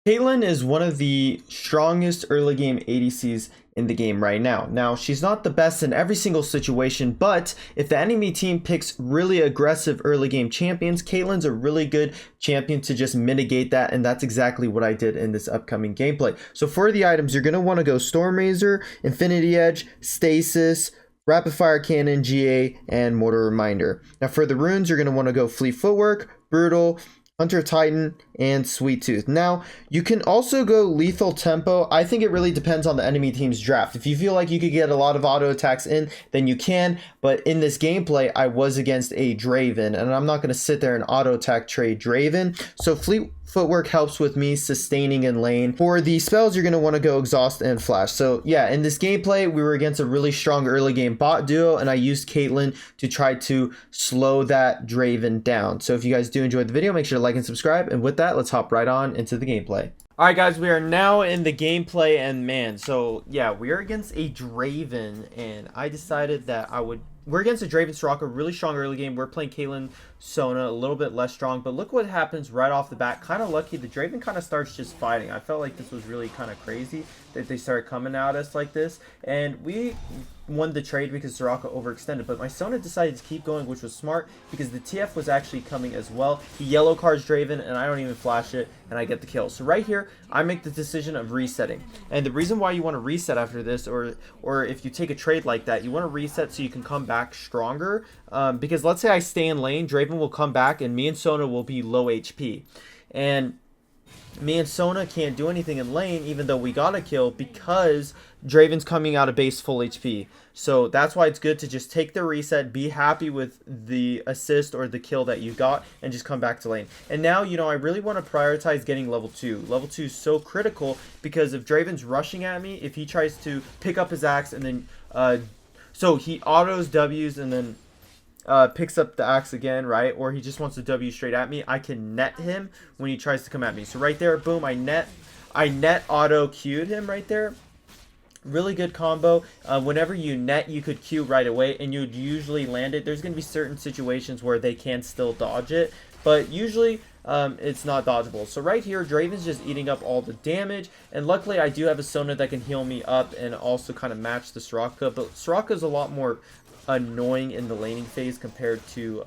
Caitlyn is one of the strongest early game ADCs in the game right now. Now, she's not the best in every single situation, but if the enemy team picks really aggressive early game champions, Caitlyn's a really good champion to just mitigate that, and that's exactly what I did in this upcoming gameplay. So for the items, you're going to want to go Storm Razor, Infinity Edge, Stasis, Rapid Fire Cannon, GA, and Mortar Reminder. Now for the runes, you're going to want to go Fleet Footwork, Brutal, Hunter Titan, and Sweet Tooth. Now, you can also go Lethal Tempo. I think it really depends on the enemy team's draft. If you feel like you could get a lot of auto attacks in, then you can. But in this gameplay, I was against a Draven, and I'm not going to sit there and auto attack trade Draven. So Fleet Footwork helps with me sustaining in lane. For the spells, you're going to want to go Exhaust and Flash. So yeah, in this gameplay, we were against a really strong early game bot duo, and I used Caitlyn to try to slow that Draven down. So if you guys do enjoy the video, make sure to like and subscribe. And with that, let's hop right on into the gameplay. All right, guys, we are now in the gameplay, and man, so yeah, we are against a Draven, and I decided that we're against a Draven Soraka, really strong early game. We're playing Caitlyn Sona, a little bit less strong, but look what happens right off the bat. Kind of lucky, the Draven kind of starts just fighting. I felt like this was really kind of crazy that they started coming at us like this, and we won the trade because Soraka overextended, but my Sona decided to keep going, which was smart because the TF was actually coming as well. He yellow cards Draven, and I don't even flash it, and I get the kill. So right here, I make the decision of resetting, and the reason why you want to reset after this, or if you take a trade like that, you want to reset so you can come back stronger, because let's say I stay in lane, Draven will come back, and me and Sona will be low HP, and me and Sona can't do anything in lane even though we got a kill because Draven's coming out of base full HP. So that's why it's good to just take the reset, be happy with the assist or the kill that you got, and just come back to lane. And now, you know, I really want to prioritize getting level 2. Level 2 is so critical because if Draven's rushing at me, if he tries to pick up his axe and then so he autos W's and then picks up the axe again, right? Or he just wants to W straight at me, I can net him when he tries to come at me. So right there, boom, I net auto Q'd him right there. Really good combo. Whenever you net, you could Q right away, and you'd usually land it. There's going to be certain situations where they can still dodge it, but usually it's not dodgeable. So right here, Draven's just eating up all the damage, and luckily I do have a Sona that can heal me up and also kind of match the Soraka, but Soraka's a lot more annoying in the laning phase compared to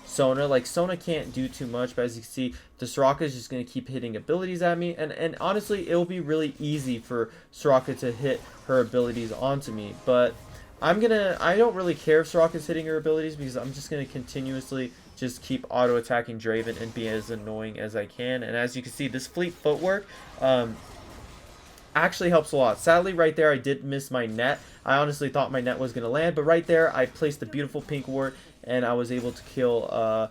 Sona. Like, Sona can't do too much, but as you can see, the Soraka is just going to keep hitting abilities at me, and honestly, it will be really easy for Soraka to hit her abilities onto me, but I don't really care if Soraka's hitting her abilities because I'm just going to continuously just keep auto attacking Draven and be as annoying as I can. And as you can see, this Fleet Footwork actually helps a lot. Sadly, right there, I did miss my net. I honestly thought my net was going to land, but right there, I placed a beautiful pink ward, and I was able to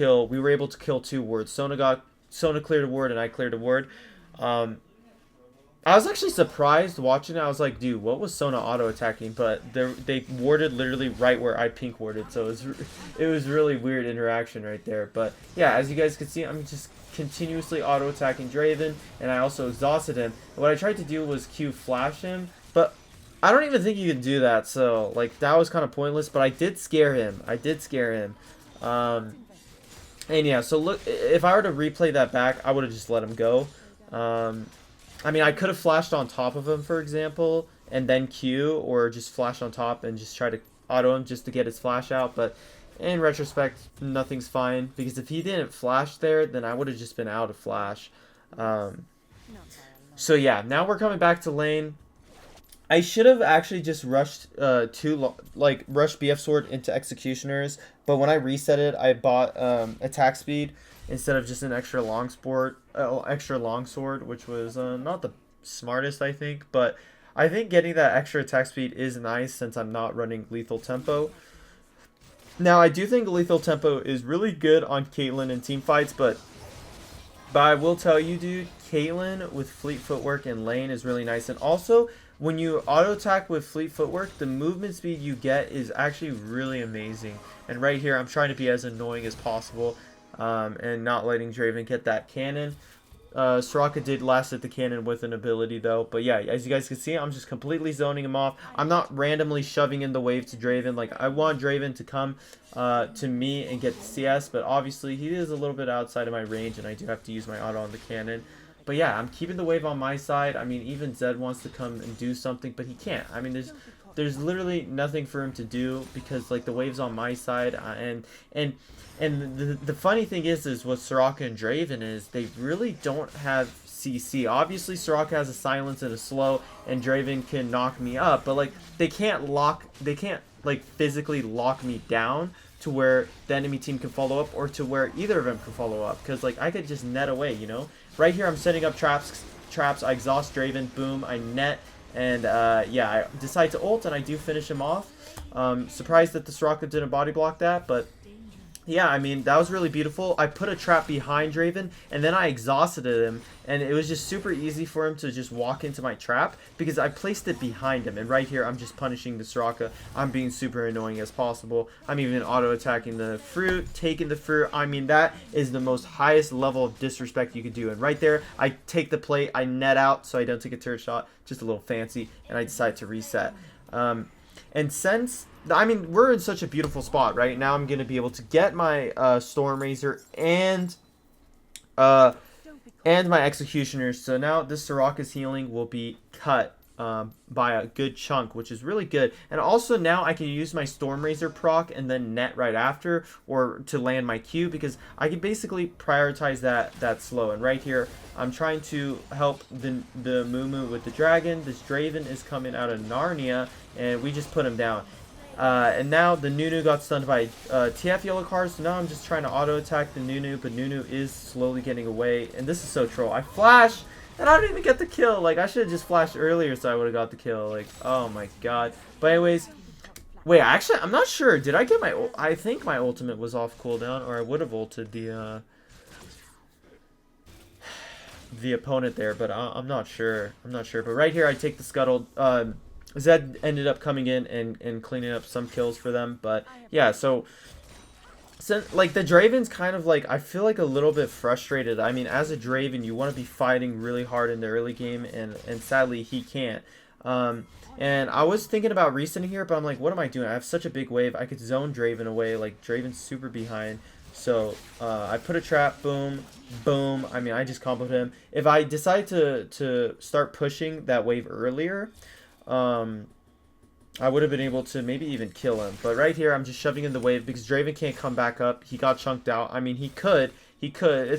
we were able to kill 2 wards. Sona cleared a ward, and I cleared a ward. I was actually surprised watching it. I was like, dude, what was Sona auto attacking? But they warded literally right where I pink warded, so it was really weird interaction right there. But yeah, as you guys can see, I'm just continuously auto attacking Draven, and I also exhausted him. And what I tried to do was Q flash him, but I don't even think you could do that. So like, that was kind of pointless. But I did scare him. And yeah, so look, if I were to replay that back, I would have just let him go. I mean, I could have flashed on top of him, for example, and then Q, or just flash on top and just try to auto him just to get his flash out. But in retrospect, nothing's fine, because if he didn't flash there, then I would have just been out of flash. So yeah, now we're coming back to lane. I should have actually just rushed rushed BF Sword into Executioners, but when I reset it, I bought attack speed instead of just an extra long sword, which was not the smartest, I think, but I think getting that extra attack speed is nice since I'm not running Lethal Tempo. Now, I do think Lethal Tempo is really good on Caitlyn in team fights, but I will tell you, dude, Caitlyn with Fleet Footwork in lane is really nice, and also when you auto attack with Fleet Footwork, the movement speed you get is actually really amazing. And right here, I'm trying to be as annoying as possible, and not letting Draven get that cannon. Soraka did last at the cannon with an ability though, but yeah, as you guys can see, I'm just completely zoning him off. I'm not randomly shoving in the wave to Draven. Like, I want Draven to come to me and get CS, but obviously he is a little bit outside of my range, and I do have to use my auto on the cannon. But yeah, I'm keeping the wave on my side. I mean, even Zed wants to come and do something, but he can't. I mean, there's literally nothing for him to do because like the wave's on my side, and the funny thing is what Soraka and Draven is they really don't have CC. Obviously, Soraka has a silence and a slow, and Draven can knock me up, but like they can't like physically lock me down to where the enemy team can follow up or to where either of them can follow up because like I could just net away, you know. Right here I'm setting up traps. I exhaust Draven, boom, I net, and yeah, I decide to ult and I do finish him off. Surprised that the Soraka didn't body block that, but yeah, I mean, that was really beautiful. I put a trap behind Draven, and then I exhausted him, and it was just super easy for him to just walk into my trap, because I placed it behind him, and right here, I'm just punishing the Soraka. I'm being super annoying as possible. I'm even auto-attacking the fruit, taking the fruit. I mean, that is the most highest level of disrespect you could do, and right there, I take the plate, I net out, so I don't take a turret shot, just a little fancy, and I decide to reset. And since, I mean, we're in such a beautiful spot, right? Now I'm going to be able to get my Storm Razor and my Executioner. So now this Soraka's healing will be cut by a good chunk, which is really good. And also now I can use my Storm Razor proc and then net right after, or to land my Q, because I can basically prioritize that slow. And right here, I'm trying to help the Mumu with the dragon. This Draven is coming out of Narnia, and we just put him down. And now the Nunu got stunned by TF yellow cards, so now I'm just trying to auto-attack the Nunu, but Nunu is slowly getting away, and this is so troll. I flash, and I don't even get the kill. Like, I should have just flashed earlier so I would have got the kill. Like, oh my god. But anyways, wait, actually, I'm not sure. Did I get my I think my ultimate was off cooldown, or I would have ulted the opponent there, but I'm not sure. I'm not sure. But right here, I take the scuttle. Zed ended up coming in and cleaning up some kills for them. But yeah, so like the Draven's kind of like, I feel like a little bit frustrated. I mean, as a Draven, you want to be fighting really hard in the early game, and sadly he can't. And I was thinking about resetting here, but I'm like, what am I doing? I have such a big wave. I could zone Draven away. Like, Draven's super behind. So I put a trap, boom, boom. I mean, I just comboed him. If I decide to start pushing that wave earlier, I would have been able to maybe even kill him. But right here, I'm just shoving in the wave because Draven can't come back up. He got chunked out. I mean, he could.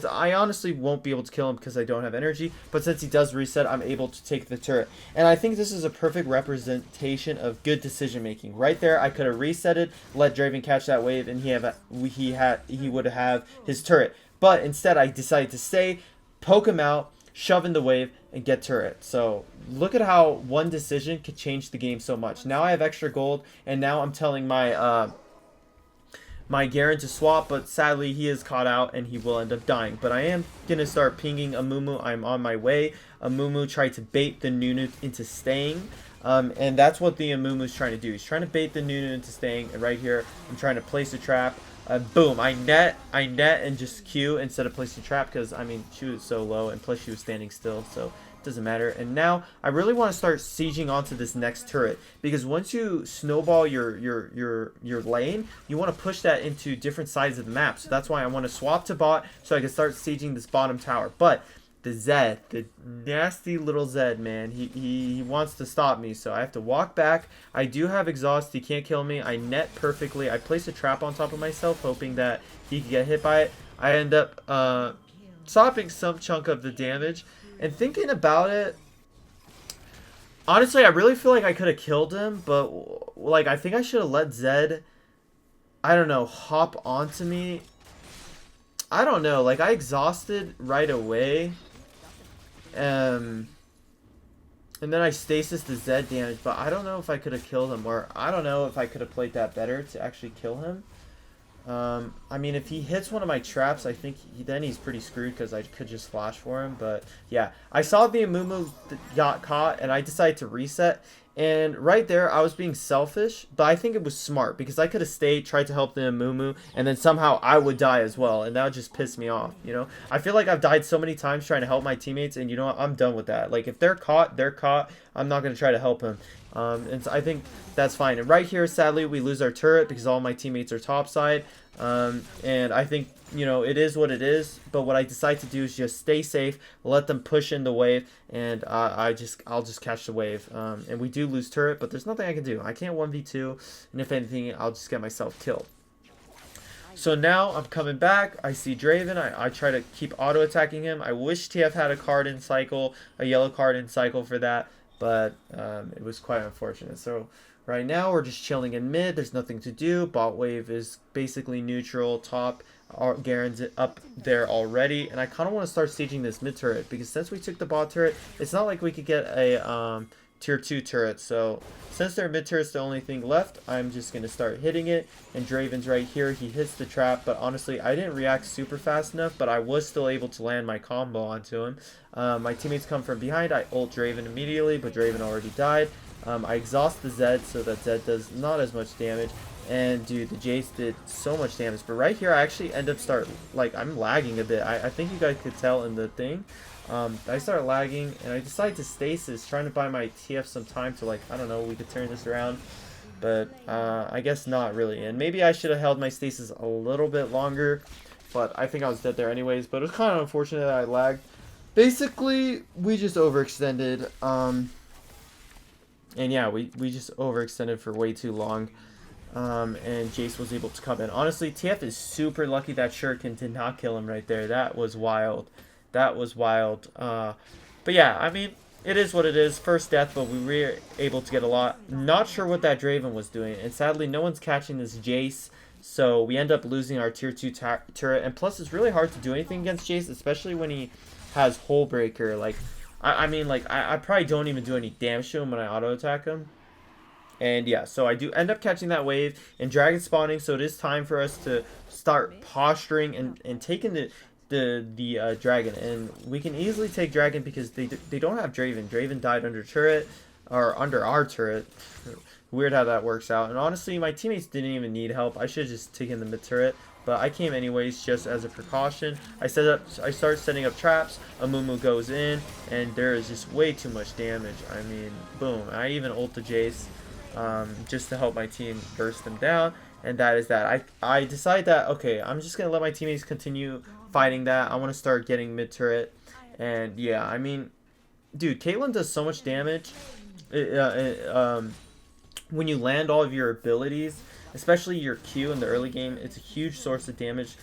I honestly won't be able to kill him because I don't have energy. But since he does reset, I'm able to take the turret. And I think this is a perfect representation of good decision making. Right there, I could have resetted, let Draven catch that wave, and he would have his turret. But instead, I decided to stay, poke him out, shove in the wave, and get turret. So look at how one decision could change the game so much. Now I have extra gold, and now I'm telling my my Garen to swap, but sadly he is caught out and he will end up dying. But I am gonna start pinging Amumu. I'm on my way. Amumu tried to bait the Nunu into staying, and that's what the Amumu is trying to do. He's trying to bait the Nunu into staying, and right here I'm trying to place a trap. Boom, I net and just Q instead of placing a trap, because I mean, she was so low, and plus she was standing still, so it doesn't matter. And now I really want to start sieging onto this next turret, because once you snowball your lane, you want to push that into different sides of the map. So that's why I want to swap to bot so I can start sieging this bottom tower. But the Zed, the nasty little Zed, man, he wants to stop me, so I have to walk back. I do have exhaust, he can't kill me. I net perfectly. I place a trap on top of myself, hoping that he could get hit by it. I end up stopping some chunk of the damage. And thinking about it, honestly, I really feel like I could have killed him, but like, I think I should have let Zed, I don't know, hop onto me. I don't know, like, I exhausted right away. And then I stasis the Zed damage, but I don't know if I could have killed him, or I don't know if I could have played that better to actually kill him. I mean, if he hits one of my traps, I think then he's pretty screwed, because I could just flash for him. But yeah, I saw the Amumu got caught, and I decided to reset. And right there, I was being selfish, but I think it was smart, because I could have stayed, tried to help the Amumu, and then somehow I would die as well, and that would just piss me off, you know? I feel like I've died so many times trying to help my teammates, and you know what? I'm done with that. Like, if they're caught, they're caught. I'm not going to try to help him. And so I think that's fine. And right here, sadly, we lose our turret because all my teammates are topside. And I think, you know, it is what it is. But what I decide to do is just stay safe, let them push in the wave, and I'll just catch the wave. And we do lose turret, but there's nothing I can do. I can't 1v2, and if anything, I'll just get myself killed. So now I'm coming back. I see Draven. I try to keep auto attacking him. I wish TF had a card in cycle, a yellow card in cycle for that, but it was quite unfortunate. So right now we're just chilling in mid. There's nothing to do. Bot wave is basically neutral. Top Garen's up there already, and I kind of want to start sieging this mid turret because since we took the bot turret, it's not like we could get a tier 2 turret. So since their mid turret's the only thing left, I'm just going to start hitting it. And Draven's right here. He hits the trap, but honestly, I didn't react super fast enough, but I was still able to land my combo onto him. My teammates come from behind. I ult Draven immediately, but Draven already died. I exhaust the Zed so that Zed does not as much damage. And dude, the Jace did so much damage. But right here, I actually end up I'm lagging a bit. I think you guys could tell in the thing. I start lagging, and I decide to stasis, trying to buy my TF some time to, like, I don't know, we could turn this around. But I guess not really. And maybe I should have held my stasis a little bit longer, but I think I was dead there anyways. But it was kind of unfortunate that I lagged. Basically, we just overextended. And yeah, we just overextended for way too long. And Jace was able to come in. Honestly, TF is super lucky that Shuriken did not kill him right there. That was wild. That was wild. But yeah, I mean, it is what it is. First death, but we were able to get a lot. Not sure what that Draven was doing. And sadly, no one's catching this Jace. So we end up losing our tier 2 turret. And plus, it's really hard to do anything against Jace, especially when he has Hole Breaker. Like, I mean, like, I probably don't even do any damage to him when I auto attack him. And yeah, so I do end up catching that wave and dragon spawning. So it is time for us to start posturing and taking the dragon. And we can easily take dragon because they don't have Draven. Draven died under turret, or under our turret. Weird how that works out. And honestly, my teammates didn't even need help. I should have just taken the mid turret. But I came anyways just as a precaution. I start setting up traps. Amumu goes in, and there is just way too much damage. I mean, boom. I even ult the Jace just to help my team burst them down. And that is that. I decide that, okay, I'm just going to let my teammates continue fighting that. I want to start getting mid turret. And yeah, I mean, dude, Caitlyn does so much damage. When you land all of your abilities, especially your Q in the early game, it's a huge source of damage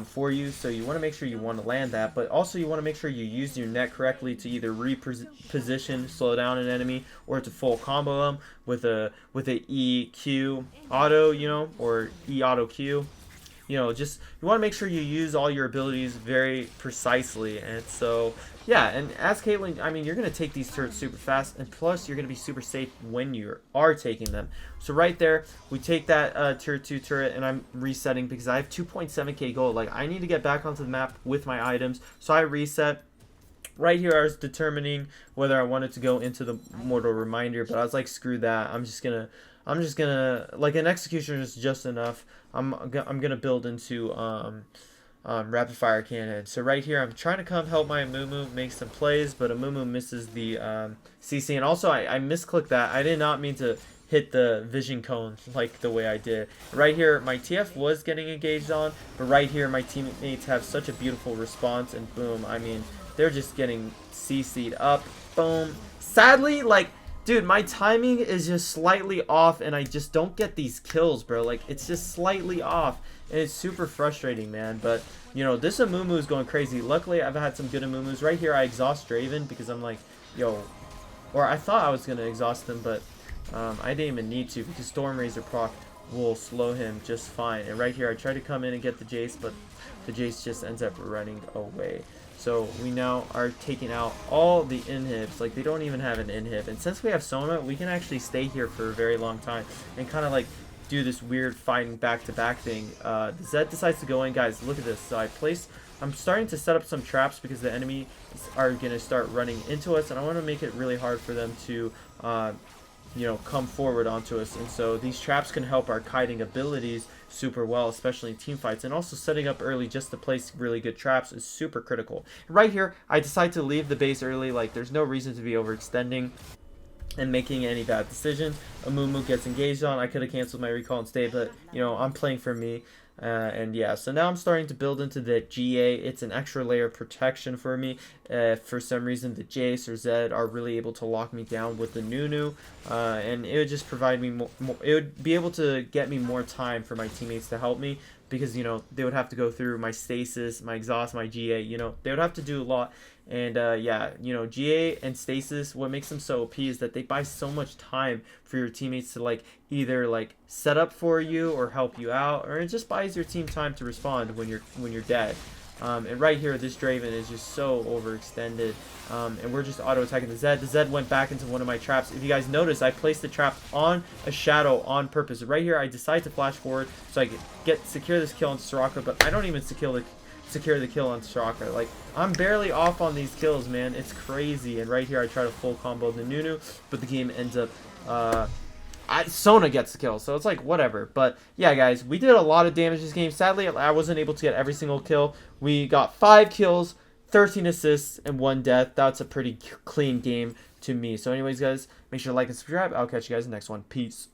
for you. So you want to make sure you want to land that, but also you want to make sure you use your net correctly to either reposition, slow down an enemy, or to full combo them with a EQ auto, you know, or E auto Q. You know, just you want to make sure you use all your abilities very precisely. And so yeah, and as Caitlyn, I mean, you're going to take these turrets super fast, and plus you're going to be super safe when you are taking them. So right there, we take that tier 2 turret, and I'm resetting because I have 2.7k gold. Like, I need to get back onto the map with my items, so I reset. Right here, I was determining whether I wanted to go into the Mortal Reminder, but I was like, screw that. I'm just gonna like, an Executioner is just enough. I'm gonna build into rapid fire cannon. So right here, I'm trying to come help my Amumu make some plays, but Amumu misses the CC, and also I misclicked that. I did not mean to hit the vision cone like the way I did. Right here, my TF was getting engaged on, but right here, my teammates have such a beautiful response, and boom, I mean, they're just getting CC'd up. Boom. Sadly, like, dude, my timing is just slightly off, and I just don't get these kills, bro. Like, it's just slightly off, and it's super frustrating, man. But, you know, this Amumu is going crazy. Luckily, I've had some good Amumus. Right here, I exhaust Draven because I'm like, yo, or I thought I was going to exhaust him, but I didn't even need to because Storm Razor proc will slow him just fine. And right here, I try to come in and get the Jace, but the Jace just ends up running away. So we now are taking out all the inhibs. Like, they don't even have an inhib. And since we have Sona, we can actually stay here for a very long time and kind of like do this weird fighting back-to-back thing. The Zed decides to go in. Guys, look at this. So I'm starting to set up some traps because the enemy are going to start running into us. And I want to make it really hard for them to, you know, come forward onto us. And so these traps can help our kiting abilities super well, especially in team fights. And also setting up early just to place really good traps is super critical. Right here, I decide to leave the base early. Like, there's no reason to be overextending and making any bad decisions. Amumu gets engaged on. I could have canceled my recall and stayed, but, you know, I'm playing for me. And yeah, so now I'm starting to build into the GA. It's an extra layer of protection for me. For some reason, the Jace or Zed are really able to lock me down with the Nunu, and it would just provide me more. It would be able to get me more time for my teammates to help me, because they would have to go through my stasis, my exhaust, my GA. They would have to do a lot. And yeah, GA and stasis, what makes them so OP is that they buy so much time for your teammates to either set up for you or help you out, or it just buys your team time to respond when you're dead. And right here, this Draven is just so overextended, and we're just auto attacking the Zed. The Zed went back into one of my traps. If you guys notice, I placed the trap on a shadow on purpose. Right here, I decide to flash forward so I can secure this kill on Soraka, but I don't even secure the kill on Soraka. I'm barely off on these kills, man. It's crazy. And right here, I try to full combo the Nunu, but the game ends up Sona gets the kill, so it's whatever. But yeah, guys, we did a lot of damage this game. Sadly, I wasn't able to get every single kill. We got 5 kills, 13 assists, and 1 death. That's a pretty clean game to me. So anyways, guys, make sure to like and subscribe. I'll catch you guys in the next one. Peace.